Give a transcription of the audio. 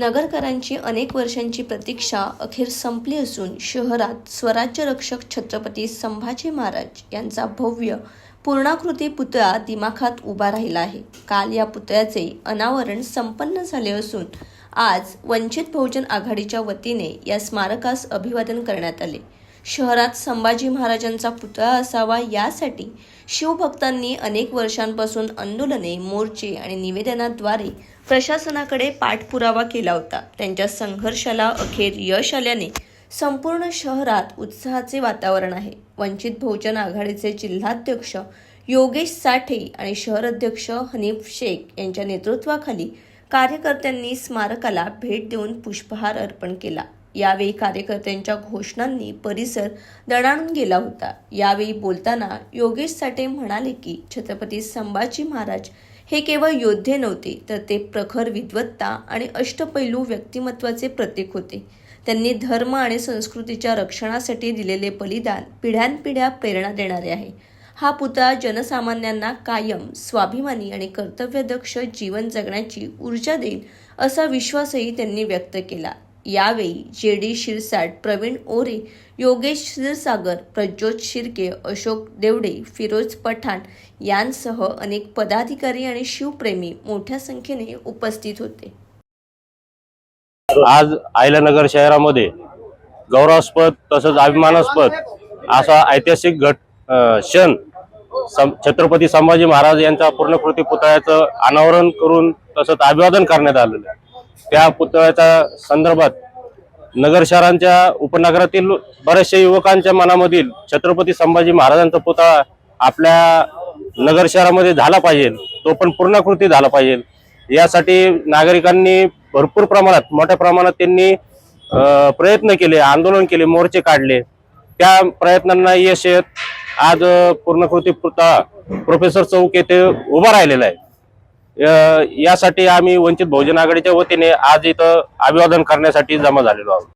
नगरकरांची अनेक वर्षांची प्रतीक्षा अखेर संपली असून शहरात स्वराज्य रक्षक छत्रपती संभाजी महाराज यांचा भव्य पूर्णाकृती पुतळा दिमाखात उभा राहिला आहे। काल या पुतळ्याचे अनावरण संपन्न झाले असून आज वंचित बहुजन आघाडीच्या वतीने या स्मारकास अभिवादन करण्यात आले। शहरात संभाजी महाराजांचा पुतळा असावा यासाठी शिवभक्तांनी अनेक वर्षांपासून आंदोलने, मोर्चे आणि निवेदनाद्वारे प्रशासनाकडे पाठपुरावा केला होता। त्यांच्या संघर्षाला अखेर यश आल्याने संपूर्ण शहरात उत्साहाचे वातावरण आहे। वंचित बहुजन आघाडीचे जिल्हाध्यक्ष योगेश साठे आणि शहर अध्यक्ष हनीफ शेख यांच्या नेतृत्वाखाली कार्यकर्त्यांनी स्मारकाला भेट देऊन पुष्पहार अर्पण केला। यावेळी कार्यकर्त्यांच्या घोषणांनी परिसर दणाणून गेला होता। यावेळी बोलताना योगेश साठे म्हणाले की छत्रपती संभाजी महाराज हे केवळ योद्धे नव्हते, तर ते प्रखर विद्वत्ता आणि अष्टपैलू व्यक्तिमत्वाचे प्रतीक होते। त्यांनी धर्म आणि संस्कृतीच्या रक्षणासाठी दिलेले बलिदान पिढ्यानपिढ्या प्रेरणा देणारे आहे। हा पुतळा जनसामान्यांना कायम स्वाभिमानी आणि कर्तव्यदक्ष जीवन जगण्याची ऊर्जा देईल असा विश्वासही त्यांनी व्यक्त केला। यावेळी जेडी शिरसाट, प्रवीण ओरे, योगेश क्षीरसागर, प्रज्योत शिर्के, अशोक देवडे, फिरोज पठाण यांसह अनेक पदाधिकारी आणि शिवप्रेमी मोठ्या संख्येने उपस्थित होते। आज अहिल्यानगर शहरामध्ये गौरवास्पद तसंच अभिमानास्पद असा ऐतिहासिक क्षण छत्रपती संभाजी महाराज यांचा पूर्णकृती पुतळ्याचं अनावरण करून तसंच अभिवादन करण्यात आलेलं आहे। त्या पुतळ्याच्या संदर्भात नगर शहरांच्या उपनगरातील बऱ्याचशा युवकांच्या मनामधील छत्रपती संभाजी महाराजांचा पुतळा आपल्या नगर शहरामध्ये झाला पाहिजे, तो पण पूर्णाकृती झाला पाहिजे। यासाठी नागरिकांनी भरपूर प्रमाणात मोठ्या प्रमाणात त्यांनी प्रयत्न केले, आंदोलन केले, मोर्चे काढले। त्या प्रयत्नांना यश येत आज पूर्णकृती पुतळा प्रोफेसर चौक येथे उभा राहिलेला आहे। यासाठी आम्ही वंचित बहुजन आघाडीच्या वतीने आज इथं अभिवादन करण्यासाठी जमा झालेलो आहोत।